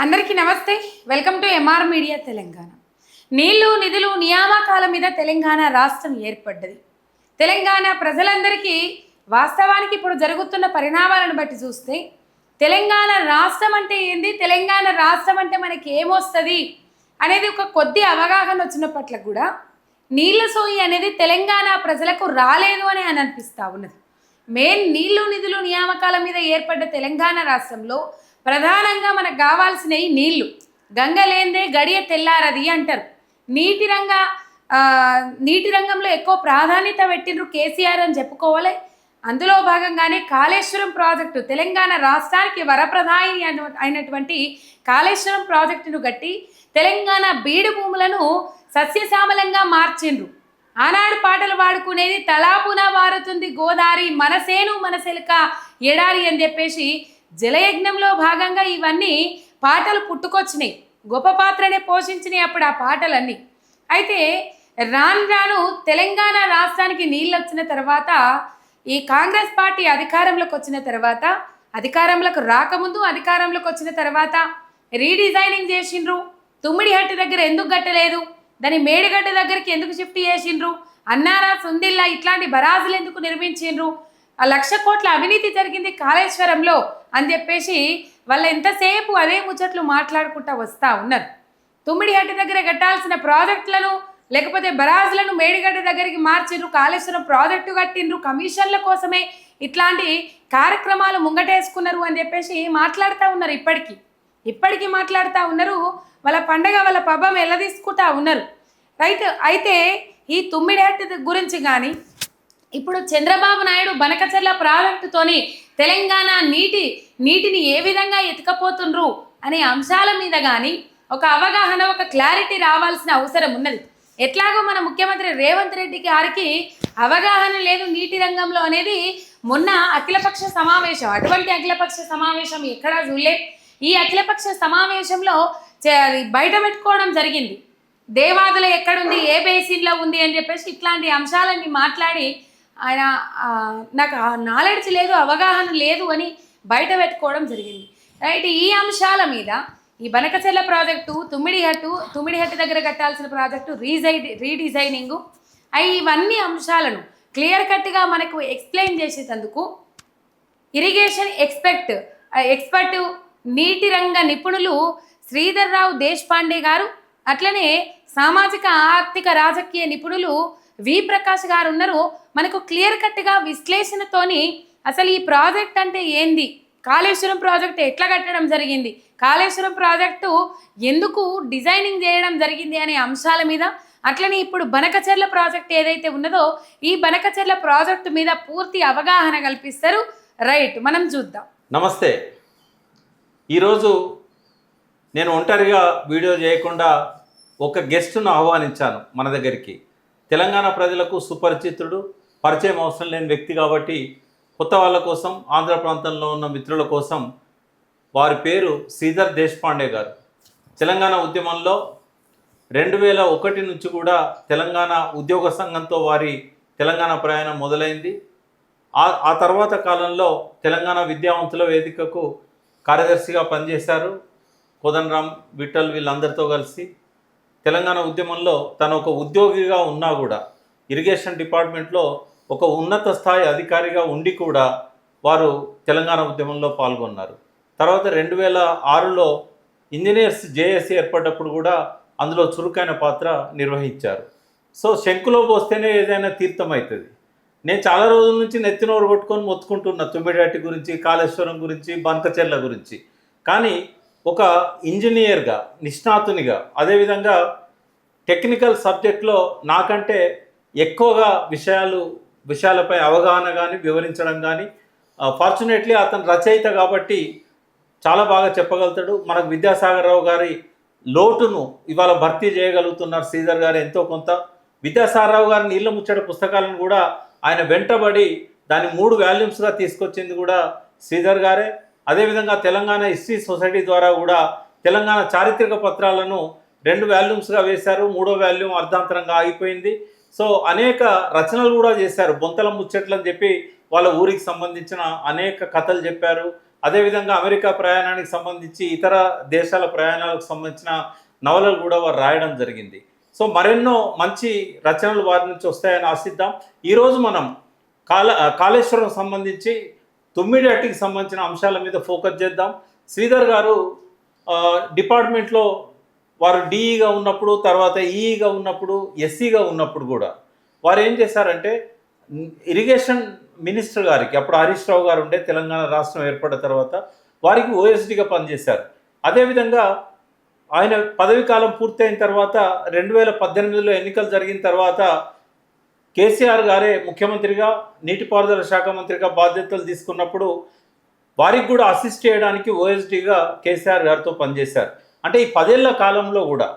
అందరికీ నమస్తే. Welcome to MR media Telangana. నీళ్లు నిధులు నియామకాల మీద తెలంగాణ రాష్ట్రం ఏర్పడ్డది. తెలంగాణ ప్రజలందరికీ వాస్తవానికి ఇప్పుడు జరుగుతున్న పరిణామాలను బట్టి చూస్తే తెలంగాణ రాష్ట్రం అంటే ఏంది, తెలంగాణ రాష్ట్రం అంటే మనకి ఏమొస్తుంది అనేది ఒక కొద్ది అవగాహన వచ్చినప్పట్ల కూడా నీళ్ల సోయి అనేది తెలంగాణ ప్రజలకు రాలేదు అని అనిపిస్తూ ఉన్నది. మెయిన్ నీళ్లు నిధులు నియామకాల మీద ఏర్పడ్డ తెలంగాణ రాష్ట్రంలో ప్రధానంగా మనకు కావాల్సినవి నీళ్లు. గంగ లేందే గడియ తెల్లారది అంటారు. నీటి రంగంలో ఎక్కువ ప్రాధాన్యత పెట్టిండ్రు కేసీఆర్ అని చెప్పుకోవాలి. అందులో భాగంగానే కాళేశ్వరం ప్రాజెక్టు, తెలంగాణ రాష్ట్రానికి వరప్రధాని అయినటువంటి కాళేశ్వరం ప్రాజెక్టును కట్టి తెలంగాణ బీడు భూములను సస్యశ్యామలంగా మార్చిండ్రు. ఆనాడు పాటలు పాడుకునేది తలాపున వారుతుంది గోదారి మనసేను మనసెలక ఎడారి అని చెప్పేసి జలయజ్ఞంలో భాగంగా ఇవన్నీ పాటలు పుట్టుకొచ్చినాయి, గొప్ప పాత్రనే పోషించినాయి అప్పుడు ఆ పాటలన్నీ. అయితే రాను రాను తెలంగాణ రాష్ట్రానికి నీళ్ళు వచ్చిన తర్వాత ఈ కాంగ్రెస్ పార్టీ అధికారంలోకి వచ్చిన తర్వాత, అధికారంలోకి రాకముందు అధికారంలోకి వచ్చిన తర్వాత రీడిజైనింగ్ చేసిండ్రు. తుమ్మిడిహట్టు దగ్గర ఎందుకు కట్టలేదు, దాని మేడిగడ్డ దగ్గరికి ఎందుకు షిఫ్ట్ చేసిండ్రు, అన్నారా సుందిల్లా ఇట్లాంటి బరాజులు ఎందుకు నిర్మించిండ్రు, 1,00,000 కోట్ల అవినీతి జరిగింది కాళేశ్వరంలో అని చెప్పేసి వాళ్ళు ఎంతసేపు అదే ముచ్చట్లు మాట్లాడుకుంటూ వస్తూ ఉన్నారు. తుమ్మిడిహట్టు దగ్గర కట్టాల్సిన ప్రాజెక్టులను లేకపోతే బరాజులను మేడిగడ్డ దగ్గరికి మార్చిండ్రు, కాళేశ్వరం ప్రాజెక్టు కట్టిండ్రు, కమిషన్ల కోసమే ఇట్లాంటి కార్యక్రమాలు ముంగటేసుకున్నారు అని చెప్పేసి మాట్లాడుతూ ఉన్నారు. ఇప్పటికీ మాట్లాడుతూ ఉన్నారు. వాళ్ళ పండగ వాళ్ళ పబ్బం ఎలా తీసుకుంటా ఉన్నారు. రైట్. అయితే ఈ తుమ్మిడిహట్టు గురించి కానీ ఇప్పుడు చంద్రబాబు నాయుడు బనకచెర్ల ప్రాజెక్టుతోని తెలంగాణ నీటిని ఏ విధంగా ఎత్తుకపోతుండ్రు అనే అంశాల మీద కానీ ఒక అవగాహన, ఒక క్లారిటీ రావాల్సిన అవసరం ఉన్నది. ఎట్లాగో మన ముఖ్యమంత్రి రేవంత్ రెడ్డి గారికి అవగాహన లేదు నీటి రంగంలో అనేది మొన్న అఖిలపక్ష సమావేశం, అటువంటి అఖిలపక్ష సమావేశం ఎక్కడా చూడలే. ఈ అఖిలపక్ష సమావేశంలో బయట పెట్టుకోవడం జరిగింది. దేవాదుల ఎక్కడుంది, ఏ బేసిన్లో ఉంది అని చెప్పేసి ఇట్లాంటి అంశాలన్నీ మాట్లాడి ఆయన నాకు నాలెడ్జ్ లేదు, అవగాహన లేదు అని బయట పెట్టుకోవడం జరిగింది. రైట్. ఈ అంశాల మీద ఈ బనకచెర్ల ప్రాజెక్టు, తుమ్మిడిహట్టు దగ్గర కట్టాల్సిన ప్రాజెక్టు రీడిజైనింగు ఇవన్నీ అంశాలను క్లియర్ కట్గా మనకు ఎక్స్ప్లెయిన్ చేసేందుకు ఇరిగేషన్ ఎక్స్పర్ట్ నీటి రంగ నిపుణులు శ్రీధర్ రావు దేశపాండే గారు, అట్లనే సామాజిక ఆర్థిక రాజకీయ నిపుణులు వి ప్రకాష్ గారు ఉన్నారు. మనకు క్లియర్ కట్గా విశ్లేషణతోని అసలు ఈ ప్రాజెక్ట్ అంటే ఏంది, కాళేశ్వరం ప్రాజెక్టు ఎట్లా కట్టడం జరిగింది, కాళేశ్వరం ప్రాజెక్టు ఎందుకు డిజైనింగ్ చేయడం జరిగింది అనే అంశాల మీద, అట్లనే ఇప్పుడు బనకచెర్ల ప్రాజెక్ట్ ఏదైతే ఉన్నదో ఈ బనకచెర్ల ప్రాజెక్టు మీద పూర్తి అవగాహన కల్పిస్తారు. రైట్, మనం చూద్దాం. నమస్తే. ఈరోజు నేను ఒంటరిగా వీడియో చేయకుండా ఒక గెస్ట్ను ఆహ్వానించాను మన దగ్గరికి. తెలంగాణ ప్రజలకు సుపరిచితుడు, పరిచయం అవసరం లేని వ్యక్తి కాబట్టి కొత్త వాళ్ళ కోసం, ఆంధ్ర ప్రాంతంలో ఉన్న మిత్రుల కోసం వారి పేరు శ్రీధర్ దేశపాండే గారు. తెలంగాణ ఉద్యమంలో 2001 నుంచి కూడా తెలంగాణ ఉద్యోగ సంఘంతో వారి తెలంగాణ ప్రయాణం మొదలైంది. ఆ తర్వాత కాలంలో తెలంగాణ విద్యావంతుల వేదికకు కార్యదర్శిగా పనిచేశారు. కోదండరాం, విఠల్ వీళ్ళందరితో కలిసి తెలంగాణ ఉద్యమంలో తను ఒక ఉద్యోగిగా ఉన్నా కూడా ఇరిగేషన్ డిపార్ట్మెంట్లో ఒక ఉన్నత స్థాయి అధికారిగా ఉండి కూడా వారు తెలంగాణ ఉద్యమంలో పాల్గొన్నారు. తర్వాత 2006లో ఇంజనీర్స్ జేఏసీ ఏర్పడ్డప్పుడు కూడా అందులో చురుకైన పాత్ర నిర్వహించారు. సో శంకులో పోస్తేనే ఏదైనా తీర్థం అవుతుంది. నేను చాలా రోజుల నుంచి నెత్తినోరు కొట్టుకొని మొత్తుకుంటున్నా తుమ్మిడిహట్టు గురించి, కాళేశ్వరం గురించి, బనకచెర్ల గురించి. కానీ ఒక ఇంజనీర్గా, నిష్ణాతునిగా, అదేవిధంగా టెక్నికల్ సబ్జెక్ట్లో నాకంటే ఎక్కువగా విషయాలపై అవగాహన కానీ వివరించడం కానీ, ఫార్చునేట్లీ అతను రచయిత కాబట్టి చాలా బాగా చెప్పగలుగుతాడు. మనకు విద్యాసాగర్ రావు గారి లోటును ఇవాళ భర్తీ చేయగలుగుతున్నారు శ్రీధర్ గారు ఎంతో కొంత. విద్యాసాగర్ రావు గారి నీళ్ళ ముచ్చట పుస్తకాలను కూడా ఆయన వెంటబడి దాన్ని 3 వాల్యూమ్స్గా తీసుకొచ్చింది కూడా శ్రీధర్ గారే. అదేవిధంగా తెలంగాణ హిస్టరీ సొసైటీ ద్వారా కూడా తెలంగాణ చారిత్రక పత్రాలను 2 వాల్యూమ్స్గా వేశారు. 3వ వాల్యూమ్ అర్ధాంతరంగా ఆగిపోయింది. సో అనేక రచనలు కూడా చేశారు. బొంతల ముచ్చట్లు అని చెప్పి వాళ్ళ ఊరికి సంబంధించిన అనేక కథలు చెప్పారు. అదేవిధంగా అమెరికా ప్రయాణానికి సంబంధించి ఇతర దేశాల ప్రయాణాలకు సంబంధించిన నవలలు కూడా వారు రాయడం జరిగింది. సో మరెన్నో మంచి రచనలు వారి నుంచి వస్తాయని ఆశిద్దాం. ఈరోజు మనం కాళేశ్వరం సంబంధించి తుమ్మిడిహట్టికి సంబంధించిన అంశాల మీద ఫోకస్ చేద్దాం. శ్రీధర్ గారు డిపార్ట్మెంట్లో వారు డిఈగా ఉన్నప్పుడు, తర్వాత ఈఈగా ఉన్నప్పుడు, ఎస్సీగా ఉన్నప్పుడు కూడా వారు ఏం చేశారంటే ఇరిగేషన్ మినిస్టర్ గారికి, అప్పుడు హరీష్ రావు గారు ఉండే తెలంగాణ రాష్ట్రం ఏర్పడిన తర్వాత వారికి ఓఎస్డీగా పనిచేశారు. అదేవిధంగా ఆయన పదవి కాలం పూర్తయిన తర్వాత 2018లో ఎన్నికలు జరిగిన తర్వాత కేసీఆర్ గారే ముఖ్యమంత్రిగా నీటిపారుదల శాఖ మంత్రిగా బాధ్యతలు తీసుకున్నప్పుడు వారికి కూడా అసిస్ట్ చేయడానికి ఓఎస్డీగా కేసీఆర్ గారితో పనిచేశారు. అంటే ఈ 10 ఏళ్ల కాలంలో కూడా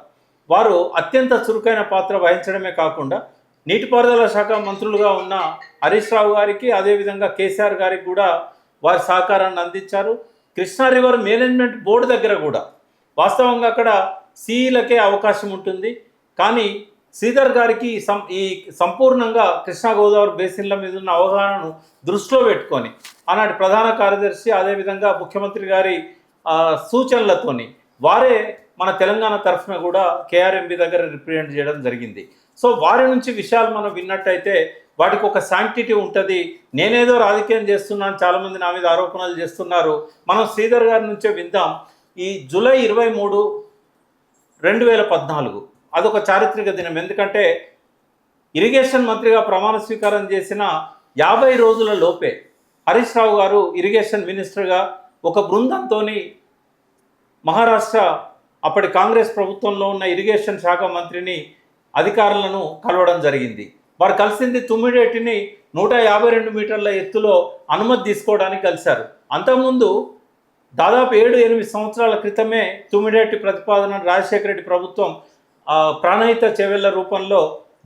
వారు అత్యంత చురుకైన పాత్ర వహించడమే కాకుండా నీటిపారుదల శాఖ మంత్రులుగా ఉన్న హరీష్ రావు గారికి, అదేవిధంగా కేసీఆర్ గారికి కూడా వారి సహకారాన్ని అందించారు. కృష్ణా రివర్ మేనేజ్మెంట్ బోర్డు దగ్గర కూడా వాస్తవంగా అక్కడ సీఈలకే అవకాశం ఉంటుంది, కానీ శ్రీధర్ గారికి ఈ సంపూర్ణంగా కృష్ణా గోదావరి బేసిన్ల మీద ఉన్న అవగాహనను దృష్టిలో పెట్టుకొని ఆనాటి ప్రధాన కార్యదర్శి, అదేవిధంగా ముఖ్యమంత్రి గారి సూచనలతోని వారే మన తెలంగాణ తరఫున కూడా కేఆర్ఎంబి దగ్గర రిప్రజెంట్ చేయడం జరిగింది. సో వారి నుంచి విషయాలు మనం విన్నట్టయితే వాటికి ఒక శాంక్టిటీ ఉంటుంది. నేనేదో రాజకీయం చేస్తున్నాను, చాలామంది నా మీద ఆరోపణలు చేస్తున్నారు. మనం శ్రీధర్ గారి నుంచే విందాం. ఈ జూలై 23, 2014 అదొక చారిత్రక దినం. ఎందుకంటే ఇరిగేషన్ మంత్రిగా ప్రమాణ స్వీకారం చేసిన 50 రోజుల లోపే హరీష్ రావు గారు ఇరిగేషన్ మినిస్టర్గా ఒక బృందంతో మహారాష్ట్ర అప్పటి కాంగ్రెస్ ప్రభుత్వంలో ఉన్న ఇరిగేషన్ శాఖ మంత్రిని, అధికారులను కలవడం జరిగింది. వారు కలిసింది తుమ్మిడిహట్టిని 152 మీటర్ల ఎత్తులో అనుమతి తీసుకోవడానికి కలిశారు. అంతకుముందు దాదాపు 7-8 సంవత్సరాల క్రితమే తుమ్మిడిహట్టి ప్రతిపాదన రాజశేఖర రెడ్డి ప్రభుత్వం ప్రాణహిత చెవెళ్ల రూపంలో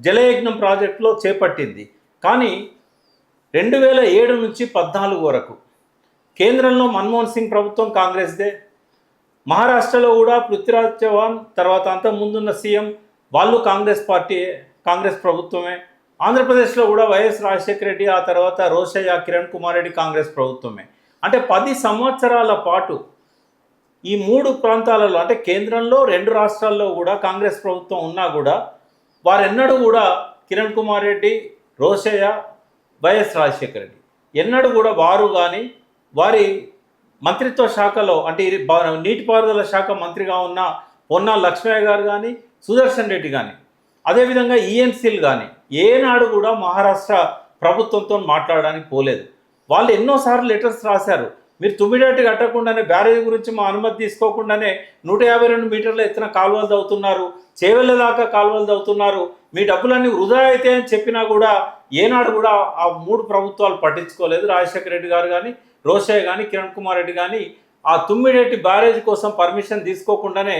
జలయజ్ఞం ప్రాజెక్టులో చేపట్టింది. కానీ 2007 నుంచి 14 వరకు కేంద్రంలో మన్మోహన్ సింగ్ ప్రభుత్వం కాంగ్రెస్దే, మహారాష్ట్రలో కూడా పృథ్వీరాజ్ చౌహాన్, తర్వాత అంతకుముందున్న సీఎం వాళ్ళు కాంగ్రెస్ ప్రభుత్వమే, ఆంధ్రప్రదేశ్లో కూడా వైఎస్ రాజశేఖర రెడ్డి, ఆ తర్వాత రోషయ్య, కిరణ్ కుమార్ రెడ్డి కాంగ్రెస్ ప్రభుత్వమే. అంటే 10 సంవత్సరాల పాటు ఈ 3 ప్రాంతాలలో, అంటే కేంద్రంలో 2 రాష్ట్రాల్లో కూడా కాంగ్రెస్ ప్రభుత్వం ఉన్నా కూడా వారెన్నడూ కూడా కిరణ్ కుమార్ రెడ్డి, రోషయ్య, వైఎస్ రాజశేఖర రెడ్డి ఎన్నడూ కూడా వారు కానీ వారి మంత్రిత్వ శాఖలో, అంటే నీటిపారుదల శాఖ మంత్రిగా ఉన్న పొన్నా లక్ష్మయ్య గారు కానీ, సుదర్శన్ రెడ్డి కానీ, అదేవిధంగా ఈఎన్సీలు కానీ ఏనాడు కూడా మహారాష్ట్ర ప్రభుత్వంతో మాట్లాడడానికి పోలేదు. వాళ్ళు ఎన్నోసార్లు లెటర్స్ రాశారు. మీరు తుమ్మిడిహట్టి కట్టకుండానే, బ్యారేజ్ గురించి మా అనుమతి తీసుకోకుండానే 152 మీటర్ల ఎత్తున కాలువలు తవ్వుతున్నారు, చేవెళ్ళ దాకా కాలువలు తవ్వుతున్నారు, మీ డబ్బులన్నీ వృధా అయితే అని చెప్పినా కూడా ఏనాడు కూడా ఆ 3 ప్రభుత్వాలు పట్టించుకోలేదు. రాజశేఖర రెడ్డి గారు కానీ, రోషయ్య కానీ, కిరణ్ కుమార్ రెడ్డి కానీ ఆ తుమ్మిడిహట్టి బ్యారేజ్ కోసం పర్మిషన్ తీసుకోకుండానే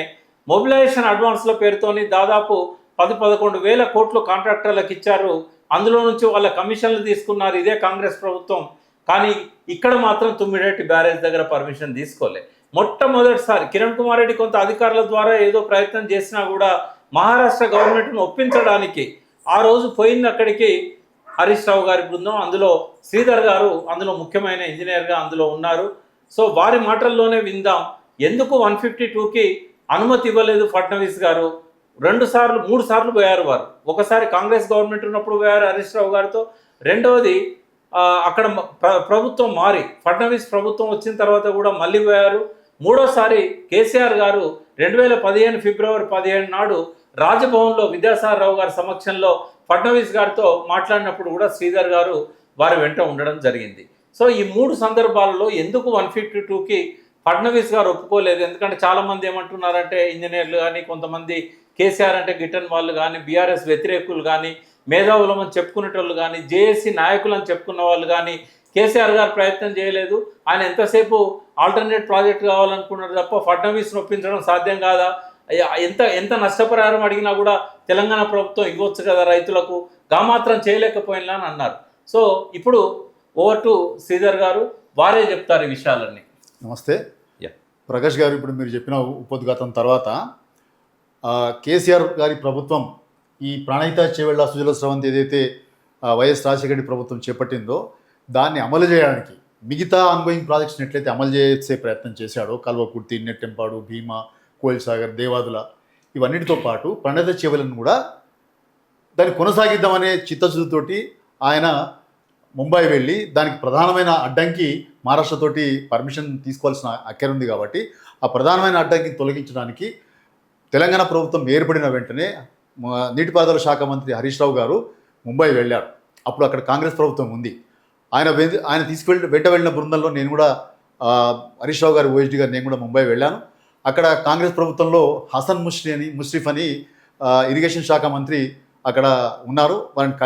మొబిలైజేషన్ అడ్వాన్స్ల పేరుతోని దాదాపు 10-11 వేల కోట్లు కాంట్రాక్టర్లకు ఇచ్చారు. అందులో నుంచి వాళ్ళ కమిషన్లు తీసుకున్నారు ఇదే కాంగ్రెస్ ప్రభుత్వం. కానీ ఇక్కడ మాత్రం తుమ్మిడిహట్టి బ్యారేజ్ దగ్గర పర్మిషన్ తీసుకోలే. మొట్టమొదటిసారి కిరణ్ కుమార్ రెడ్డి కొంత అధికారుల ద్వారా ఏదో ప్రయత్నం చేసినా కూడా మహారాష్ట్ర గవర్నమెంట్ను ఒప్పించడానికి ఆ రోజు పోయింది అక్కడికి హరీష్ రావు గారి బృందం. అందులో శ్రీధర్ గారు అందులో ముఖ్యమైన ఇంజనీర్గా అందులో ఉన్నారు. సో వారి మాటల్లోనే విందాం ఎందుకు 152కి అనుమతి ఇవ్వలేదు ఫడ్నవీస్ గారు. 3 సార్లు పోయారు వారు. ఒకసారి కాంగ్రెస్ గవర్నమెంట్ ఉన్నప్పుడు పోయారు హరీష్ రావు గారితో, రెండవది అక్కడ ప్రభుత్వం మారి ఫడ్నవీస్ ప్రభుత్వం వచ్చిన తర్వాత కూడా మళ్ళీ పోయారు. మూడోసారి కేసీఆర్ గారు 2015 ఫిబ్రవరి 17 నాడు రాజభవన్లో విద్యాసాగర్ రావు గారి సమక్షంలో ఫడ్నవీస్ గారితో మాట్లాడినప్పుడు కూడా శ్రీధర్ గారు వారి వెంట ఉండడం జరిగింది. సో ఈ 3 సందర్భాలలో ఎందుకు 152కి ఫడ్నవీస్ గారు ఒప్పుకోలేదు? ఎందుకంటే చాలామంది ఏమంటున్నారంటే ఇంజనీర్లు కానీ, కొంతమంది కేసీఆర్ అంటే గిట్టన్ వాళ్ళు కానీ, బీఆర్ఎస్ వ్యతిరేకులు కానీ, మేధావులమని చెప్పుకునేటోళ్ళు కానీ, జేఏసీ నాయకులని చెప్పుకున్న వాళ్ళు కానీ కేసీఆర్ గారు ప్రయత్నం చేయలేదు. ఆయన ఎంతసేపు ఆల్టర్నేట్ ప్రాజెక్ట్ కావాలనుకున్నారు తప్ప ఫడ్నవీస్ను ఒప్పించడం సాధ్యం కాదా? ఎంత నష్టపరిహారం అడిగినా కూడా తెలంగాణ ప్రభుత్వం ఇవ్వచ్చు కదా రైతులకు, మాత్రం చేయలేకపోయినా అని అన్నారు. సో ఇప్పుడు ఓవర్ టు శ్రీధర్ గారు, వారే చెప్తారు ఈ విషయాలన్నీ. నమస్తే ప్రకాష్ గారు. ఇప్పుడు మీరు చెప్పిన ఉపోద్ఘాతం తర్వాత కేసీఆర్ గారి ప్రభుత్వం ఈ ప్రాణహిత చేవెళ్ల సుజల స్రవంతి ఏదైతే వైఎస్ రాజశేఖర రెడ్డి ప్రభుత్వం చేపట్టిందో దాన్ని అమలు చేయడానికి మిగతా ఆన్గోయింగ్ ప్రాజెక్ట్స్ని ఎట్లయితే అమలు చేసే ప్రయత్నం చేశాడో కల్వకుర్తి, నెట్టెంపాడు, భీమా, కోయిల్ సాగర్, దేవాదుల ఇవన్నిటితో పాటు ప్రణత చెవులను కూడా దాన్ని కొనసాగిద్దామనే చిత్తశుద్ధితోటి ఆయన ముంబై వెళ్ళి దానికి ప్రధానమైన అడ్డంకి మహారాష్ట్రతోటి పర్మిషన్ తీసుకోవాల్సిన అక్కర ఉంది కాబట్టి ఆ ప్రధానమైన అడ్డంకిని తొలగించడానికి తెలంగాణ ప్రభుత్వం ఏర్పడిన వెంటనే నీటిపారుదల శాఖ మంత్రి హరీష్ రావు గారు ముంబై వెళ్ళారు. అప్పుడు అక్కడ కాంగ్రెస్ ప్రభుత్వం ఉంది. ఆయన వెంట వెళ్ళిన బృందంలో నేను కూడా హరీష్ రావు గారు, ఓఎస్డీ గారు, నేను కూడా ముంబై వెళ్ళాను. అక్కడ కాంగ్రెస్ ప్రభుత్వంలో హసన్ ముష్రిఫ్ అని ఇరిగేషన్ శాఖ మంత్రి అక్కడ ఉన్నారు. వారిని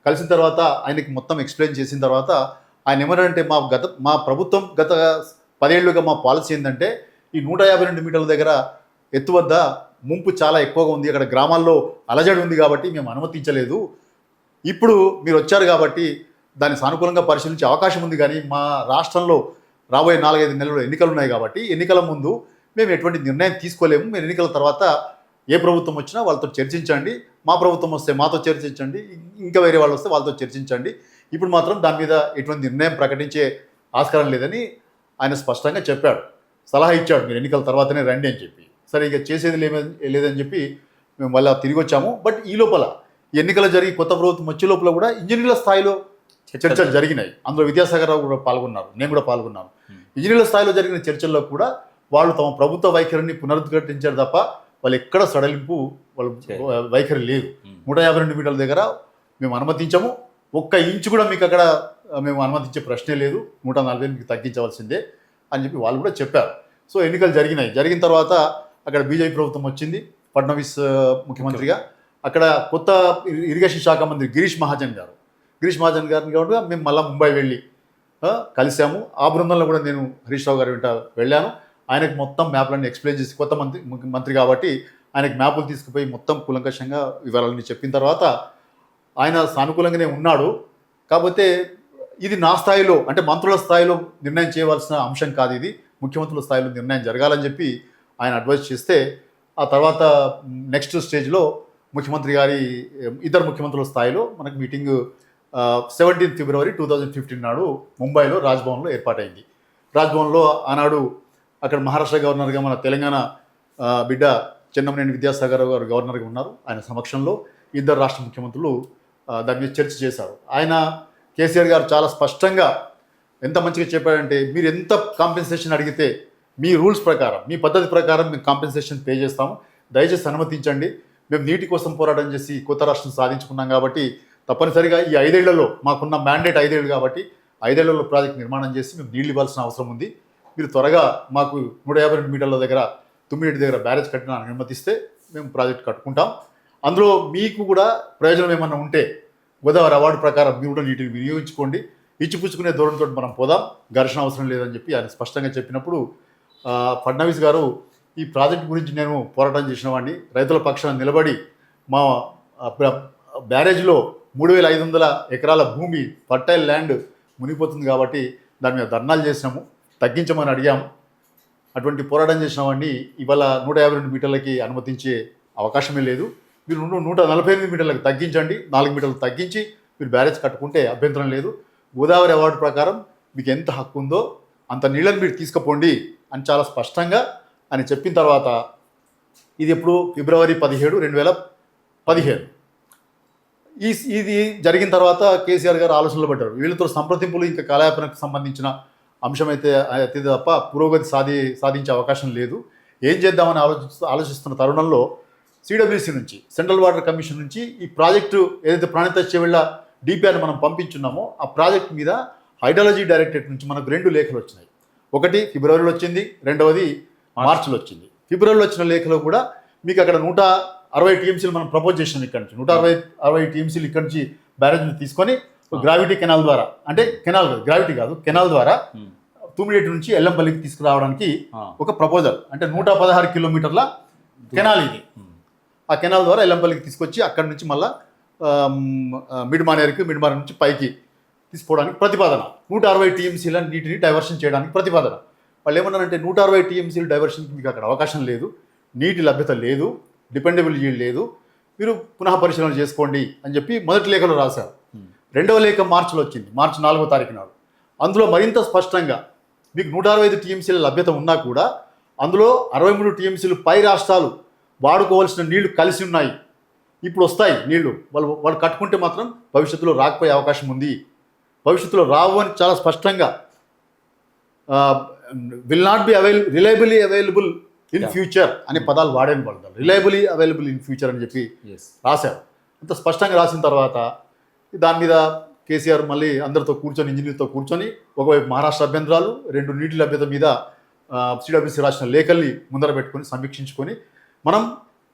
కలిసిన తర్వాత ఆయనకి మొత్తం ఎక్స్ప్లెయిన్ చేసిన తర్వాత ఆయన ఏమన్నారంటే మా ప్రభుత్వం గత 10 ఏళ్లుగా మా పాలసీ ఏంటంటే ఈ 152 మీటర్ల దగ్గర ఎత్తు వద్ద ముంపు చాలా ఎక్కువగా ఉంది, అక్కడ గ్రామాల్లో అలజడి ఉంది కాబట్టి మేము అనుమతించలేదు. ఇప్పుడు మీరు వచ్చారు కాబట్టి దాన్ని సానుకూలంగా పరిశీలించే అవకాశం ఉంది, కానీ మా రాష్ట్రంలో రాబోయే 4-5 నెలల్లో ఎన్నికలు ఉన్నాయి కాబట్టి ఎన్నికల ముందు మేము ఎటువంటి నిర్ణయం తీసుకోలేము. మీరు ఎన్నికల తర్వాత ఏ ప్రభుత్వం వచ్చినా వాళ్ళతో చర్చించండి, మా ప్రభుత్వం వస్తే మాతో చర్చించండి, ఇంకా వేరే వాళ్ళు వస్తే వాళ్ళతో చర్చించండి, ఇప్పుడు మాత్రం దాని మీద ఎటువంటి నిర్ణయం ప్రకటించే ఆస్కారం లేదని ఆయన స్పష్టంగా చెప్పాడు. సలహా ఇచ్చాడు, మీరు ఎన్నికల తర్వాతనే రండి అని చెప్పి. సరే ఇక చేసేది లేదని చెప్పి మేము మళ్ళీ తిరిగి వచ్చాము. బట్ ఈ లోపల ఎన్నికలు జరిగి కొత్త ప్రభుత్వం వచ్చే లోపల కూడా ఇంజనీర్ల స్థాయిలో చర్చలు జరిగినాయి. అందులో విద్యాసాగర్ రావు కూడా పాల్గొన్నారు, నేను కూడా పాల్గొన్నాను. ఇంజనీర్ల స్థాయిలో జరిగిన చర్చల్లో కూడా వాళ్ళు తమ ప్రభుత్వ వైఖరిని పునరుద్ఘాటించారు తప్ప వాళ్ళు ఎక్కడ సడలింపు వాళ్ళ వైఖరి లేదు. 152 మీటర్ల దగ్గర మేము అనుమతించము, 1 ఇంచు కూడా మీకు అక్కడ మేము అనుమతించే ప్రశ్నే లేదు, 148 తగ్గించవలసిందే అని చెప్పి వాళ్ళు కూడా చెప్పారు. సో ఎన్నికలు జరిగిన తర్వాత అక్కడ బీజేపీ ప్రభుత్వం వచ్చింది, ఫడ్నవీస్ ముఖ్యమంత్రిగా. అక్కడ కొత్త ఇరిగేషన్ శాఖ మంత్రి గిరీష్ మహాజన్ గారిని కూడా మేము మళ్ళీ ముంబై వెళ్ళి కలిసాము. ఆ బృందంలో కూడా నేను హరీష్ రావు గారి వెంట వెళ్ళాను. ఆయనకు మొత్తం మ్యాప్లన్నీ ఎక్స్ప్లెయిన్ చేసి, కొత్త మంత్రి కాబట్టి ఆయనకు మ్యాపులు తీసుకుపోయి మొత్తం కూలంకషంగా వివరాలన్నీ చెప్పిన తర్వాత ఆయన సానుకూలంగానే ఉన్నాడు. కాకపోతే ఇది నా స్థాయిలో, అంటే మంత్రుల స్థాయిలో నిర్ణయం చేయవలసిన అంశం కాదు, ఇది ముఖ్యమంత్రుల స్థాయిలో నిర్ణయం జరగాలని చెప్పి ఆయన అడ్వైజ్ చేస్తే, ఆ తర్వాత నెక్స్ట్ స్టేజ్లో ఇద్దరు ముఖ్యమంత్రుల స్థాయిలో మనకు మీటింగ్ 17 ఫిబ్రవరి 2015 నాడు ముంబైలో రాజ్భవన్లో ఏర్పాటైంది. రాజ్భవన్లో ఆనాడు అక్కడ మహారాష్ట్ర గవర్నర్గా మన తెలంగాణ బిడ్డ చెన్నమనేని విద్యాసాగర్ గారు గవర్నర్గా ఉన్నారు. ఆయన సమక్షంలో ఇద్దరు రాష్ట్ర ముఖ్యమంత్రులు దాని మీద చర్చ చేశారు. ఆయన కేసీఆర్ గారు చాలా స్పష్టంగా ఎంత మంచిగా చెప్పాడంటే, మీరు ఎంత కాంపెన్సేషన్ అడిగితే మీ రూల్స్ ప్రకారం, మీ పద్ధతి ప్రకారం మేము కాంపెన్సేషన్ పే చేస్తాము, దయచేసి అనుమతించండి. మేము నీటి కోసం పోరాటం చేసి కొత్త రాష్ట్రం సాధించుకున్నాం కాబట్టి తప్పనిసరిగా ఈ 5 ఏళ్లలో మాకున్న మ్యాండేట్ 5 ఏళ్ళు కాబట్టి 5 ఏళ్లలో ప్రాజెక్ట్ నిర్మాణం చేసి మేము నీళ్ళు ఇవ్వాల్సిన అవసరం ఉంది. మీరు త్వరగా మాకు 152 మీటర్ల దగ్గర తుమ్మిడి దగ్గర బ్యారేజ్ కట్టడానికి అనుమతిస్తే మేము ప్రాజెక్ట్ కట్టుకుంటాం. అందులో మీకు కూడా ప్రయోజనం ఏమన్నా ఉంటే గోదావరి అవార్డు ప్రకారం మీరు కూడా నీటిని వినియోగించుకోండి, ఇచ్చిపుచ్చుకునే ధోరణితో మనం పోదాం, ఘర్షణ అవసరం లేదని చెప్పి ఆయన స్పష్టంగా చెప్పినప్పుడు ఫడ్నవీస్ గారు, ఈ ప్రాజెక్ట్ గురించి నేను పోరాటం చేసిన వాడిని, రైతుల పక్షాన నిలబడి మా బ్యారేజ్లో 3500 ఎకరాల భూమి ఫర్టైల్ ల్యాండ్ మునిగిపోతుంది కాబట్టి దాని మీద ధర్నాలు చేసినాము, తగ్గించమని అడిగాము. అటువంటి పోరాటం చేసిన వాడిని ఇవాళ 152 మీటర్లకి అనుమతించే అవకాశమే లేదు. మీరు 148 మీటర్లకు తగ్గించండి, 4 మీటర్లు తగ్గించి మీరు బ్యారేజ్ కట్టుకుంటే అభ్యంతరం లేదు. గోదావరి అవార్డు ప్రకారం మీకు ఎంత హక్కు ఉందో అంత నీళ్ళని మీరు తీసుకుపోండి అని చాలా స్పష్టంగా అని చెప్పిన తర్వాత, ఇది ఎప్పుడు ఫిబ్రవరి 17, 2015 ఇది జరిగిన తర్వాత కేసీఆర్ గారు ఆలోచనలు పడ్డారు. వీళ్ళతో సంప్రదింపులు ఇంకా కాలయాపనకు సంబంధించిన అంశం అయితే తప్ప పురోగతి సాధించే అవకాశం లేదు. ఏం చేద్దామని ఆలోచిస్తున్న తరుణంలో సిడబ్ల్యూసీ నుంచి, సెంట్రల్ వాటర్ కమిషన్ నుంచి ఈ ప్రాజెక్టు ఏదైతే ప్రాణిత చెవిళ్ళ డిపిఆర్ని మనం పంపించున్నామో ఆ ప్రాజెక్ట్ మీద హైడ్రాలజీ డైరెక్టరేట్ నుంచి మనకు 2 లేఖలు వచ్చినాయి. ఒకటి ఫిబ్రవరిలో వచ్చింది, రెండవది మార్చిలో వచ్చింది. ఫిబ్రవరిలో వచ్చిన లేఖలో కూడా మీకు అక్కడ 160 టీఎంసీలు మనం ప్రపోజ్ చేసినాం. ఇక్కడ నుంచి 160 టీఎంసీలు ఇక్కడ నుంచి బ్యారేజ్ని తీసుకొని గ్రావిటీ కెనాల్ ద్వారా, అంటే గ్రావిటీ కాదు, కెనాల్ ద్వారా తుమ్మిడేటి నుంచి ఎల్లంపల్లికి తీసుకురావడానికి ఒక ప్రపోజల్, అంటే 116 కిలోమీటర్ల కెనాల్ ఇది. ఆ కెనాల్ ద్వారా ఎల్లంపల్లికి తీసుకొచ్చి అక్కడి నుంచి మళ్ళీ మిడ్మానేర్ నుంచి పైకి తీసుకోవడానికి ప్రతిపాదన, 160 టీఎంసీల నీటిని డైవర్షన్ చేయడానికి ప్రతిపాదన. వాళ్ళు ఏమన్నారంటే 160 టీఎంసీలు డైవర్షన్కి మీకు అక్కడ అవకాశం లేదు, నీటి లభ్యత లేదు, డిపెండబుల్ ఈల్డ్ లేదు, మీరు పునః పరిశీలన చేసుకోండి అని చెప్పి మొదటి లేఖలో రాశారు. రెండవ లేఖ మార్చిలో వచ్చింది, మార్చి 4వ తారీఖు నాడు. అందులో మరింత స్పష్టంగా మీకు 165 టీఎంసీల లభ్యత ఉన్నా కూడా అందులో 63 టీఎంసీలు పై రాష్ట్రాలు వాడుకోవాల్సిన నీళ్లు కలిసి ఉన్నాయి. ఇప్పుడు వస్తాయి నీళ్లు, వాళ్ళు కట్టుకుంటే మాత్రం భవిష్యత్తులో రాకపోయే అవకాశం ఉంది. భవిష్యత్తులో రావు అని చాలా స్పష్టంగా will not be reliably available in future అనే పదాలు వాడేని వాళ్ళు. రిలయబుల్లీ అవైలబుల్ ఇన్ ఫ్యూచర్ అని చెప్పి రాశారు. అంత స్పష్టంగా రాసిన తర్వాత దాని మీద కేసీఆర్ మళ్ళీ అందరితో కూర్చొని, ఇంజనీర్తో కూర్చొని, ఒకవైపు మహారాష్ట్ర అభ్యంతరాలు, 2 నీటి లభ్యత మీద సిడబ్ల్యూసీ రాసిన లేఖల్ని ముందర పెట్టుకొని సమీక్షించుకొని మనం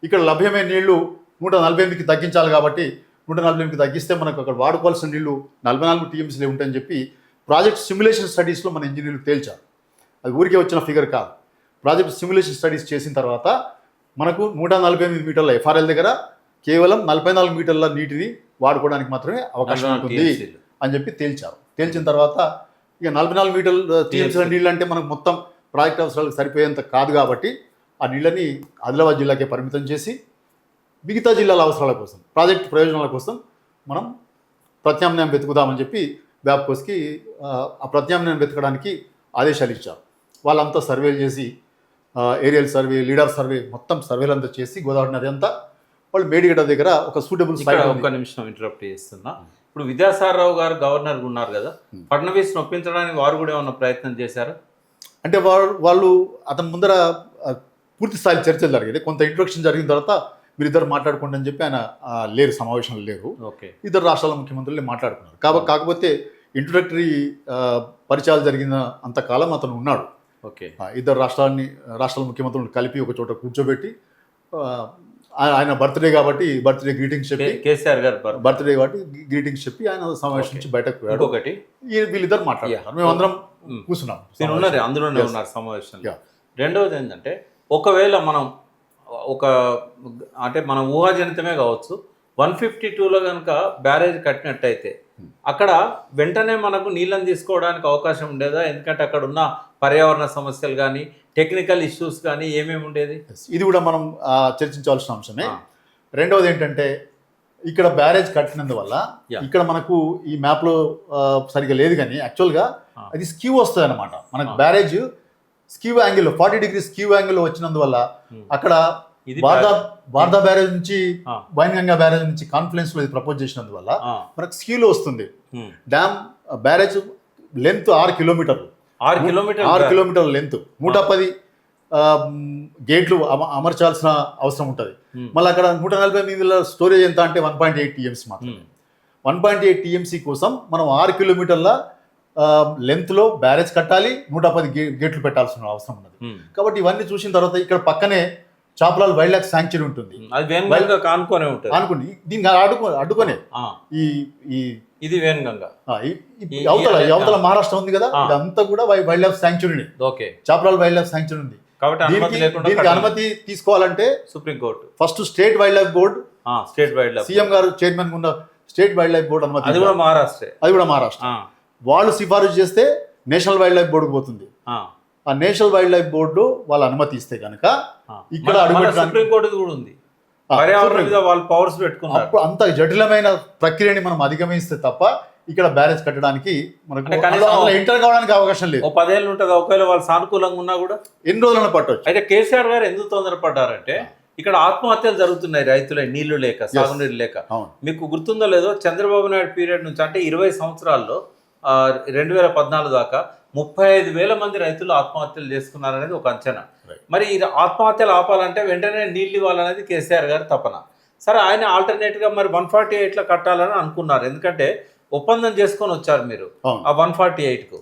ఇక్కడ లభ్యమైన నీళ్లు 148కి తగ్గించాలి కాబట్టి 148కి తగ్గిస్తే మనకు అక్కడ వాడుకోవాల్సిన నీళ్లు 44 టీఎంసీలే ఉంటాయని చెప్పి ప్రాజెక్ట్ సిమ్యులేషన్ స్టడీస్లో మన ఇంజనీర్లు తేల్చారు. అది ఊరికే వచ్చిన ఫిగర్ కాదు. ప్రాజెక్ట్ సిమ్యులేషన్ స్టడీస్ చేసిన తర్వాత మనకు 148 మీటర్ల ఎఫ్ఆర్ఎల్ దగ్గర కేవలం 44 మీటర్ల నీటిని వాడుకోవడానికి మాత్రమే అవకాశం ఉంటుంది అని చెప్పి తేల్చారు. తేల్చిన తర్వాత ఇక 44 మీటర్ల టీఎంసీల నీళ్ళు అంటే మనకు మొత్తం ప్రాజెక్ట్ అవసరాలకు సరిపోయేంత కాదు కాబట్టి ఆ నీళ్ళని ఆదిలాబాద్ జిల్లాకే పరిమితం చేసి మిగతా జిల్లాల అవసరాల కోసం, ప్రాజెక్ట్ ప్రయోజనాల కోసం మనం ప్రత్యామ్నాయం వెతుకుదామని చెప్పి వ్యాప్కోస్కి ఆ ప్రత్యామ్నాయం వెతకడానికి ఆదేశాలు ఇచ్చారు. వాళ్ళంతా సర్వేలు చేసి ఏరియల్ సర్వే, లీడర్ సర్వే, మొత్తం సర్వేలు అంతా చేసి గోదావరి నది అంతా వాళ్ళు మేడిగడ్డ దగ్గర ఒక సూటబుల్ ఇక్కడ ఒక్క నిమిషం ఇంటరప్ట్ చేస్తున్నా. ఇప్పుడు విద్యాసాగరరావు గారు గవర్నర్ ఉన్నారు కదా, ఫడ్నవీస్ నొప్పించడానికి వారు కూడా ఏమన్నా ప్రయత్నం చేశారు? అంటే వాళ్ళు అతని ముందర పూర్తి స్థాయి చర్చలు జరిగేది. కొంత ఇంట్రొడక్షన్ జరిగిన తర్వాత వీరిద్దరు మాట్లాడుకోండి అని చెప్పి ఆయన లేరు, సమావేశంలో లేరు. ఓకే, ఇద్దరు రాష్ట్రాల ముఖ్యమంత్రులే మాట్లాడుకున్నారు. కాకపోతే ఇంట్రొడక్టరీ పరిచయాలు జరిగిన అంతకాలం అతను ఉన్నాడు. ఓకే, ఇద్దరు రాష్ట్రాల ముఖ్యమంత్రులను కలిపి ఒక చోట కూర్చోబెట్టి ఆయన బర్త్డే కాబట్టి బర్త్డే గ్రీటింగ్స్ చెప్పి, కేసీఆర్ గారు బర్త్డే కాబట్టి గ్రీటింగ్స్ చెప్పి ఆయన సమావేశం నుంచి బయటకు పోయాడు. ఒకటి వీళ్ళిద్దరు మాట్లాడారు, మేమందరం కూర్చున్నాం, అందులోనే ఉన్నారు సమావేశంలో. రెండవది ఏంటంటే, ఒకవేళ మనం అంటే మన ఊహాజనితమే కావచ్చు, 152లో కనుక బ్యారేజ్ కట్టినట్టయితే అక్కడ వెంటనే మనకు నీళ్ళని తీసుకోవడానికి అవకాశం ఉండేదా? ఎందుకంటే అక్కడ ఉన్న పర్యావరణ సమస్యలు కానీ, టెక్నికల్ ఇష్యూస్ కానీ ఏమేమి ఉండేది? ఇది కూడా మనం చర్చించాల్సిన అంశమే. రెండవది ఏంటంటే, ఇక్కడ బ్యారేజ్ కట్టినందువల్ల ఇక్కడ మనకు ఈ మ్యాప్లో సరిగా లేదు కానీ యాక్చువల్గా అది స్క్యూ వస్తుంది అనమాట. మనకు barrage skew angle 40 degree skew angle వచ్చినందువల్ల అక్కడ వార్దా బ్యారేజ్ నుంచి వైన్గంగా బ్యారేజ్ నుంచి కాన్ఫ్లుయెన్స్ లో ప్రపోజ్ చేసినందువల్ల మనకు స్క్యూలో వస్తుంది. డ్యామ్ బ్యారేజ్ లెంత్ 6 కిలోమీటర్లు, 6 కిలోమీటర్ల లెంత్, 110 గేట్లు అమర్చాల్సిన అవసరం ఉంటుంది. మళ్ళీ అక్కడ 148 స్టోరేజ్ ఎంత అంటే 1.8 టీఎంసీ మాత్రమే. 1.8 టీఎంసీ కోసం మనం 6 కిలోమీటర్ల లెంత్లో బ్యారేజ్ కట్టాలి, 110 గేట్లు పెట్టాల్సిన అవసరం ఉన్నది. కాబట్టి ఇవన్నీ చూసిన తర్వాత ఇక్కడ పక్కనే చాపలాల్ వైల్డ్ లైఫ్ శాంక్చురీ ఉంటుంది, అనుకోండి దీనికి అడ్డుకొనే ఇది వేణగంగా అవతల మహారాష్ట్ర ఉంది కదా, ఇదంతా కూడా వైల్డ్ లైఫ్ శాంక్చురీ, చాపలాల్ వైల్డ్ లైఫ్ శాంక్చురీ ఉంది. దీనికి అనుమతి తీసుకోవాలంటే supreme court first state wild life board, CM గారు చైర్మన్ ఉన్న స్టేట్ వైల్డ్ లైఫ్ బోర్డు అనుమతి, అది కూడా మహారాష్ట్ర వాళ్ళు సిఫారసు చేస్తే నేషనల్ వైల్డ్ లైఫ్ బోర్డుకు పోతుంది. ఆ నేషనల్ వైల్డ్ లైఫ్ బోర్డు వాళ్ళు అనుమతి ఇస్తే కనుక ఇక్కడ అంత జటిలమైన ప్రక్రియని మనం అధిగమిస్తే తప్ప ఇక్కడ బ్యారేజ్ కట్టడానికి మనకు ఎంటర్ కావడానికి అవకాశం లేదు. 10 ఏళ్ళు ఉంటుంది. ఒకవేళ వాళ్ళు సానుకూలంగా ఉన్నా కూడా ఎన్ని రోజులను పట్టవచ్చు. అయితే కేసీఆర్ గారు ఎందుకు తొందరపడ్డారంటే, ఇక్కడ ఆత్మహత్యలు జరుగుతున్నాయి రైతుల నీళ్లు లేక, సాగునీరు లేక. మీకు గుర్తుందో లేదో, చంద్రబాబు నాయుడు పీరియడ్ నుంచి అంటే 20 సంవత్సరాల్లో 2014 దాకా 35,000 మంది రైతులు ఆత్మహత్యలు చేసుకున్నారనేది ఒక అంచనా. మరి ఈ ఆత్మహత్యలు ఆపాలంటే వెంటనే నీళ్ళు ఇవ్వాలనేది కేసీఆర్ గారి తపన. సరే, ఆయన ఆల్టర్నేట్గా మరి 148లో కట్టాలని అనుకున్నారు. ఎందుకంటే ఒప్పందం చేసుకొని వచ్చారు మీరు ఆ 148కు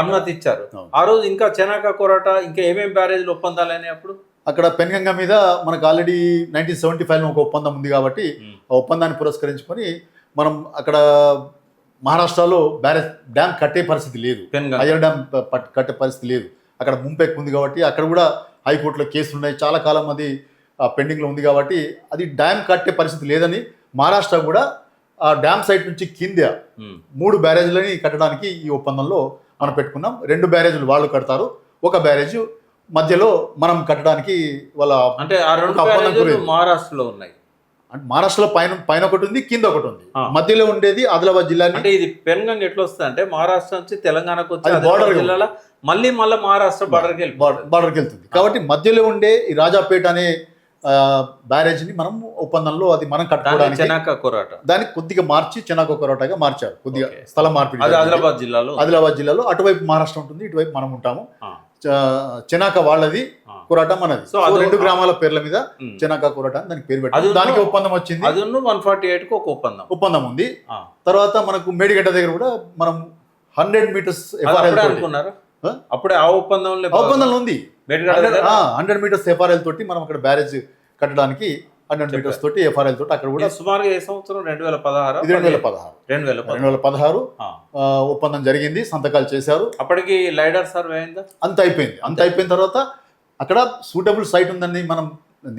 అనుమతి ఇచ్చారు. ఆ రోజు ఇంకా చెనాక కోరాట, ఇంకా ఏమేమి బ్యారేజ్లు ఒప్పందాలని అప్పుడు అక్కడ పెన్గంగ మీద మనకు ఆల్రెడీ 1975లో ఒక ఒప్పందం ఉంది కాబట్టి ఆ ఒప్పందాన్ని పురస్కరించుకొని మనం అక్కడ మహారాష్ట్రలో బ్యారేజ్ డ్యామ్ కట్టే పరిస్థితి లేదు, అయ్యర్ డ్యామ్ కట్టే పరిస్థితి లేదు. అక్కడ ముంపెక్ ఉంది కాబట్టి అక్కడ కూడా హైకోర్టులో కేసులు ఉన్నాయి, చాలా కాలం అది పెండింగ్లో ఉంది కాబట్టి అది డ్యామ్ కట్టే పరిస్థితి లేదని మహారాష్ట్ర కూడా ఆ డ్యామ్ సైట్ నుంచి కింద 3 బ్యారేజ్లని కట్టడానికి ఈ ఒప్పందంలో మనం పెట్టుకున్నాం. 2 బ్యారేజీలు వాళ్ళు కడతారు, ఒక బ్యారేజ్ మధ్యలో మనం కట్టడానికి వాళ్ళ అంటే ఆ 2 బ్యారేజీలు మహారాష్ట్రలో ఉన్నాయి. అంటే మహారాష్ట్రలో పైన ఒకటి ఉంది, కింద ఒకటి ఉంది, ఆ. మధ్యలో ఉండేది ఆదిలాబాద్ జిల్లా. అంటే ఇది పెన్గంగ్ ఎట్లా వస్తుంది అంటే మహారాష్ట్ర నుంచి తెలంగాణకు వచ్చి అది border ఆదిలాబాద్ జిల్లాలో మళ్ళీ మహారాష్ట్ర బార్డర్కి వెళ్ళి బార్డర్కి వెళ్తుంది. కాబట్టి మధ్యలో ఉండే ఈ రాజాపేట అనే బ్యారేజ్ ని మనం ఒప్పందంలో అది మనం కట్టుకోవడానికి చెనాక కొరాట దానికి కొద్దిగా మార్చి చెనాక కొరాటగా మార్చారు, కొద్దిగా Okay. స్థలం మార్పిడి అది జరిగింది. ఆదిలాబాద్ జిల్లాలో ఆదిలాబాద్ జిల్లాలో అటువైపు మహారాష్ట్ర ఉంటుంది, ఇటువైపు మనం ఉంటాము. ఆ. చెనాక వాళ్ళది, ఆ. కొరాట మనది. సో సో అది- 2 గ్రామాల పేర్ల మీద ఉమ్. చెనాక కొరాట అని దానికి పేరు అది పెట్టారు. ఉన్న- దానికి ఒప్పందం వచ్చింది, అది 148కు ఒక ఒప్పందం ఉంది. ఆ. తర్వాత మనకు మేడిగడ్డ దగ్గర కూడా మనం 100 మీటర్స్ అది అప్పుడే అనుకున్నారు ఆ? అప్పుడే ఆ ఒప్పందంలో ఒప్పందంలో ఉంది. మేడిగడ్డ దగ్గర 100 మీటర్స్ ఎఫ్ఆర్ఎల్ తోటి మనం అక్కడ బ్యారేజ్ కట్టడానికి 100 మీటర్స్ తోటి ఎఫ్ఆర్ఎల్ తోటి అక్కడ కూడా ఇది సుమారుగా ఏ సంవత్సరం 2016 ఇది 2016 2016 ఒప్పందం జరిగింది, సంతకాలు చేశారు. అప్పటికి లైడర్ సర్వే అయిందా? అంత అయిపోయిన తర్వాత అక్కడ సూటబుల్ సైట్ ఉందని మనం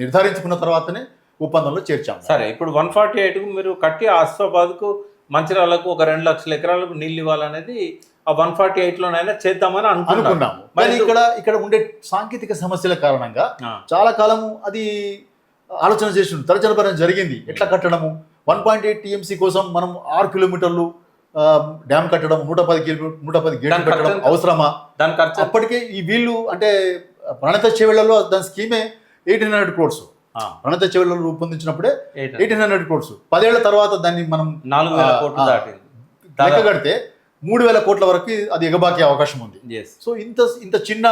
నిర్ధారించుకున్న తర్వాతనే ఒప్పందంలో చేర్చాము. సరే, ఇప్పుడు 148కు మీరు కట్టి ఆసిఫాబాద్కు మంచిర్యాలకు ఒక 2 లక్షల ఎకరాలకు నీళ్ళు ఇవ్వాలనేది ఆ 148లోనైనా చేద్దామని అనుకున్నాము. కానీ ఇక్కడ ఉండే సాంకేతిక సమస్యల కారణంగా ఆ. చాలా కాలం అది ఆలోచన చేసి తరచనపరం జరిగింది. ఎట్లా కట్టడము, 1.8 టీఎంసీ కోసం మనం 6 కిలోమీటర్లు డ్యామ్ కట్టడం, 110 గేట్లు దాని కట్టడం ఖర్చు అవసరమా? దాని ఖర్చు అప్పటికే ఈ వీళ్ళు అంటే ప్రణత చెవెళ్లలో దాని స్కీమే 1800 crores. ప్రణత చెవెళ్లలో రూపొందించినప్పుడే 1800 crores. 10 ఏళ్ల తర్వాత దాన్ని మనం 4000 కోట్లు దాటింది. లెక్క కడితే 3000 కోట్ల వరకు అది ఎగబాకే అవకాశం ఉంది. Yes. సో ఇంత చిన్న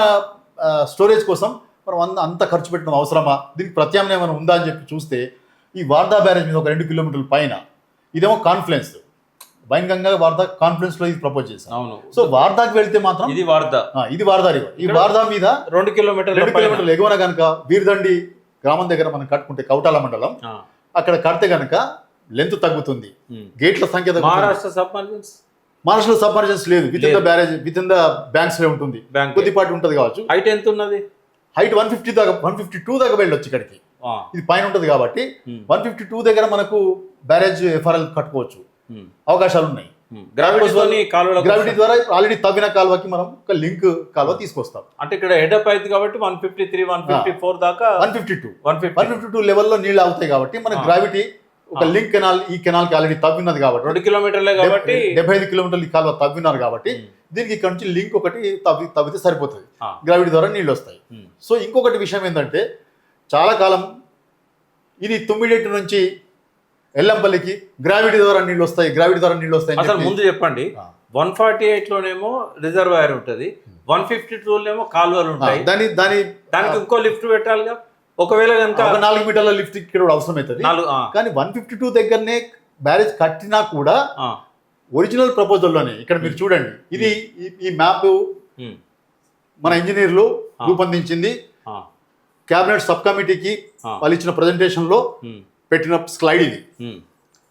స్టోరేజ్ కోసం మనం అంత ఖర్చు పెట్టడం అవసరమా? దీనికి ప్రత్యామ్నాయం ఏమైనా ఉందా అని చెప్పి చూస్తే ఈ వార్దా బ్యారేజ్ మీద ఒక 2 కిలోమీటర్ల పైన ఇదేమో కాన్ఫ్లుయెన్స్, వైన్గంగా వార్దా కాన్ఫ్లుయెన్స్ లో ఇది ప్రపోజ్ చేశారు. అవును. సో వార్దాకి వెళ్తే మాత్రం ఇది వార్దా, ఇది వార్దా రివర్. ఈ వార్దా మీద 2 కిలోమీటర్లు ఎగువన కనుక వీర్దండి గ్రామం దగ్గర మనం కట్టుకుంటే కౌటాల మండలం అక్కడ కడితే గనక లెంత్ తగ్గుతుంది, గేట్ల సంఖ్య తగ్గుతుంది. మహారాష్ట్ర సబ్మర్జెన్స్, మహారాష్ట్రలో సబ్మర్జెన్స్ లేదు, with in the barrage, with in the banks లో ఉంటుంది, కొద్దిపాటి ఉంటుంది కావచ్చు. హైట్ ఎంత ఉన్నది? హైట్ 152 దాకా వెళ్ళొచ్చు ఇక్కడికి. ఇది పైన ఉంటుంది కాబట్టి 152 దగ్గర మనకు బ్యారేజ్ ఎఫ్ఆర్ఎల్ కట్టుకోవచ్చు, అవకాశాలు ఉన్నాయి. గ్రావిటీ ద్వారా ఆల్రెడీ తవ్విన కాలువకి మనం ఒక లింక్ కాలువ తీసుకొస్తాం. అంటే ఇక్కడ హెడప్ అయితే కాబట్టి 153 154 దాకా 152 లెవెల్లో నీళ్ళు అవుతాయి కాబట్టి మన గ్రావిటీ ఒక లింక్ కెనాల్, ఈ కెనాల్ కి ఆల్రెడీ తవ్వినది కాబట్టి 2 కిలోమీటర్లే కాబట్టి 75 కిలోమీటర్లు ఈ కాలువ తవ్వినారు కాబట్టి దీనికి ఇక్కడ నుంచి లింక్ ఒకటి తవ్వితే సరిపోతుంది, గ్రావిటీ ద్వారా నీళ్ళు వస్తాయి. సో ఇంకొకటి విషయం ఏంటంటే చాలా కాలం ఇది తుమ్మిడెట్టు నుంచి ఎల్లంపల్లికి గ్రావిటీ ద్వారా నీళ్ళు వస్తాయి అసలు ముందు చెప్పండి. 148లోనేమో రిజర్వాయర్ ఉంటుంది, 152లోనేమో కాలువలు ఉంటాయి, దానికి ఇంకో లిఫ్ట్ పెట్టాలిగా. ఒకవేళ కనుక 4 మీటర్ల లిఫ్ట్ ఇక్కడ కూడా అవసరం అవుతుంది. కానీ 152 దగ్గరనే బ్యారేజ్ కట్టినా కూడా ఒరిజినల్ ప్రపోజల్లోనే ఇక్కడ మీరు చూడండి, ఇది ఈ మ్యాప్ మన ఇంజనీర్లు రూపొందించింది, క్యాబినెట్ సబ్ కమిటీకి వాళ్ళు ఇచ్చిన ప్రజెంటేషన్ లో పెట్టిన స్లైడ్ ఇది.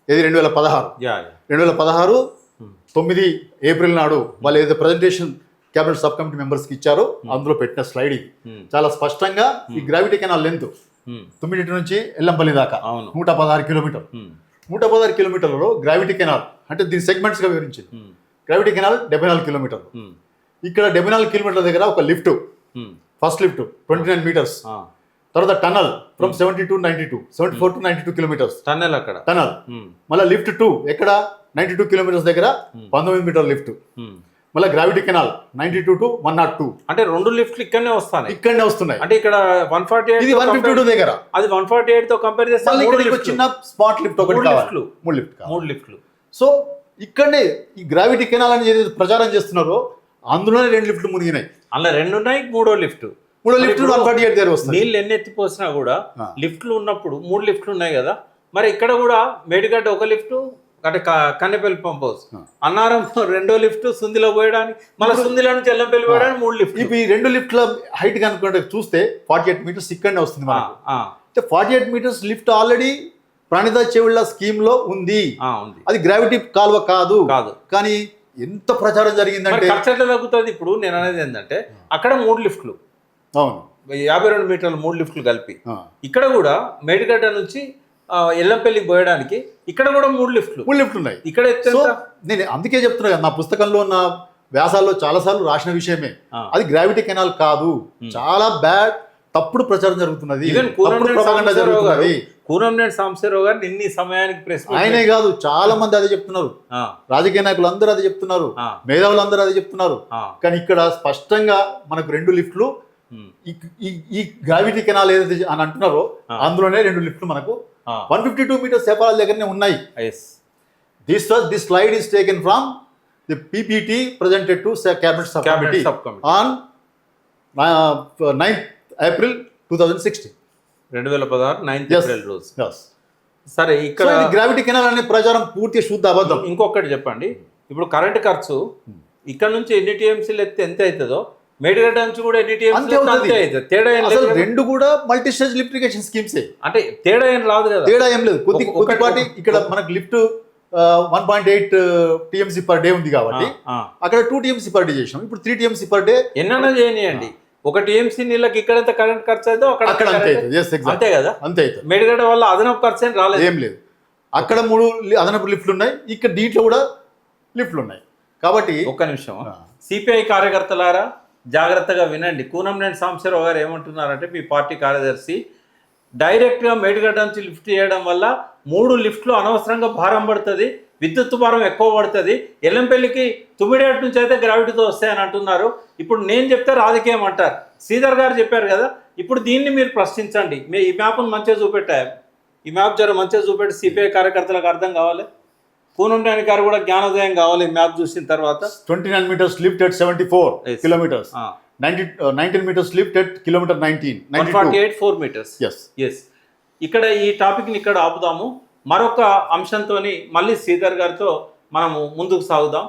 ఇది 2016 9 ఏప్రిల్ నాడు వాళ్ళు ఏదైతే presentation cabinet sub committee members కి ఇచ్చారో అందులో పెట్టిన స్లైడ్ ఇది. చాలా స్పష్టంగా ఈ గ్రావిటీ కెనాల్ లెంత్ 9 నుంచి ఎల్లంపల్లి దాకా 116 కిలోమీటర్లు. 116 కిలోమీటర్లలో గ్రావిటీ కెనాల్ అంటే దీని సెగ్మెంట్స్ గా వివరించింది. గ్రావిటీ కెనాల్ 74 కిలోమీటర్లు. ఇక్కడ 74 కిలోమీటర్ల దగ్గర ఒక లిఫ్ట్, ఫస్ట్ లిఫ్ట్ 29 మీటర్స్, తర్వాత tunnel from 72 to 92, 74 to 92 kilometres tunnel, మళ్ళీ లిఫ్ట్ 2 ఎక్కడ 92 కిలోమీటర్స్ దగ్గర 19 మీటర్ లిఫ్ట్, మళ్ళీ గ్రావిటీ కెనాల్ 92 to 102. అంటే 2 లిఫ్ట్లు ఇక్కడనే వస్తున్నాయి. అంటే ఇక్కడ 148 ఇది 152 దగ్గర, అది 148 తో కంపేర్ చేస్తే చిన్న స్పాట్ లిఫ్ట్ ఒకటి కావాలి, 3 లిఫ్ట్లు. సో ఇక్కడనే ఈ గ్రావిటీ కెనాల్ అని ఏదైతే ప్రచారం చేస్తున్నారో అందులోనే 2 లిఫ్ట్లు మునిగినాయి. అలా 2 ఉన్నాయి, మూడో లిఫ్ట్ 148 దగ్గర వస్తుంది. నీళ్ళు ఎన్ని ఎత్తిపోసినా కూడా లిఫ్ట్లు ఉన్నప్పుడు 3 లిఫ్ట్లు ఉన్నాయి కదా, మరి ఇక్కడ కూడా మేడిగడ్డ ఒక లిఫ్ట్, అంటే కన్నెపల్లి పంప్ హౌస్, అన్నారం 2వ లిఫ్ట్, సుందిలో పోయడానికి, మళ్ళీ సుందిలో నుంచి ఎల్లంపల్లి పోయడానికి 3 లిఫ్ట్. ఇప్పుడు ఈ 2 లిఫ్ట్ల హైట్ కనుక చూస్తే 48 మీటర్స్ ఇక్కడనే వస్తుంది మనకు. 48 meters lift already Pranahita Chevella scheme లో ఉంది. అది గ్రావిటీ కాలువ కాదు. కానీ ఎంత ప్రచారం జరిగిందంటే ఖర్చు ఎట్లా తగ్గుతుంది. ఇప్పుడు నేను అనేది ఏంటంటే అక్కడ 3 లిఫ్ట్లు, అవును 52 మీటర్లు 3 లిఫ్ట్లు కలిపి, ఇక్కడ కూడా మేడిగడ్డ నుంచి ఎల్లంపల్లికి పోయడానికి ఇక్కడ కూడా 3 లిఫ్ట్లు ఉన్నాయి. ఇక్కడ నేను అందుకే చెప్తున్నా కదా, నా పుస్తకంలో నా వ్యాసాల్లో చాలా సార్లు రాసిన విషయమే. అది గ్రావిటీ కెనాల్ కాదు, చాలా బ్యాడ్ తప్పుడు ప్రచారం జరుగుతున్నది, ఈవెన్ తప్పుడు propaganda జరుగుతున్నది. కూనంనేని సాంబశివరావు గారు ఇన్ని సమయానికి ప్రెస్ ఆయనే కాదు, చాలా మంది అదే చెప్తున్నారు, రాజకీయ నాయకులు అందరూ అదే చెప్తున్నారు, మేధావులు అందరూ అదే చెప్తున్నారు. కానీ ఇక్కడ స్పష్టంగా మనకు 2 లిఫ్ట్లు, ఈ గ్రావిటీ కెనాల్ ఏదైతే అని అంటున్నారో అందులోనే 2 లిఫ్ట్లు మనకు 152 మీటర్స్ సేపాల దగ్గరనే ఉన్నాయి. This slide is taken from the PPT presented to cabinet subcommittee on 9th April 2016. 2016 9th April రోజు. Yes. సరే, ఇక్కడ గ్రావిటీ కెనాల్ అనే ప్రచారం పూర్తి శుద్ధ అబద్ధం. ఇంకొకటి చెప్పండి, ఇప్పుడు కరెంట్ ఖర్చు ఇక్కడ నుంచి ఎన్ని టీఎంసీలు ఎత్తే ఎంత అవుతుందో మేడిగడ్డ నుంచి కూడా ఎన్ని టీఎంసీలు అంతే అవుతుంది. తేడా ఏం లేదు, 2 కూడా మల్టీ స్టేజ్ లిఫ్ట్ ఇరిగేషన్ స్కీమ్సే. అంటే తేడా ఏం రాదు కదా, తేడా ఏం లేదు. కొద్దిపాటి ఇక్కడ మనకు లిఫ్ట్ 1.8 టీఎంసీ పర్ డే ఉంది కాబట్టి అక్కడ 2 టీఎంసీ పర్ డే చేసినాం. ఇప్పుడు 3 టీఎంసీ పర్ డే ఎన్నైనా చేయనియండి. ఒక టీఎంసీ నీళ్ళకి ఇక్కడ ఎంత కరెంట్ ఖర్చు అయితే అక్కడ అంతే కదా, అంతే అవుతుంది. మేడిగడ్డ వల్ల అదనపు ఖర్చు ఏం రాలేదు, ఏం లేదు. అక్కడ 3 అదనపు లిఫ్ట్లు ఉన్నాయి, ఇక్కడ దీంట్లో కూడా లిఫ్ట్లు ఉన్నాయి. కాబట్టి ఒక్క నిమిషం, సిపిఐ కార్యకర్తలారా జాగ్రత్తగా వినండి. కూనంనేని సాంబశివరావు గారు ఏమంటున్నారంటే, మీ పార్టీ కార్యదర్శి, డైరెక్ట్గా మేడిగడ్డ నుంచి లిఫ్ట్ చేయడం వల్ల 3 లిఫ్ట్లు అనవసరంగా భారం పడుతుంది, విద్యుత్ భారం ఎక్కువ పడుతుంది, ఎల్లంపల్లికి తుమ్మిడేటి నుంచి అయితే గ్రావిటీతో వస్తాయని అంటున్నారు. ఇప్పుడు నేను చెప్తే రాజకీయం అంటారు. శ్రీధర్ గారు చెప్పారు కదా, ఇప్పుడు దీన్ని మీరు ప్రశ్నించండి. ఈ మ్యాప్ను మంచిగా చూపెట్టారు, ఈ మ్యాప్ జర మంచిగా చూపెట్టి సిపిఐ కార్యకర్తలకు అర్థం కావాలి, కూనంనేని గారు కూడా జ్ఞానోదయం కావాలి ఈ మ్యాప్ చూసిన తర్వాత. 29 meters lift at 74 kilometers. 19 meters lift at kilometer 19. 148 4 meters. Yes. ఇక్కడ ఈ టాపిక్ని ఇక్కడ ఆపుదాము. మరొక అంశంతో మళ్ళీ శ్రీధర్ గారితో మనము ముందుకు సాగుదాం.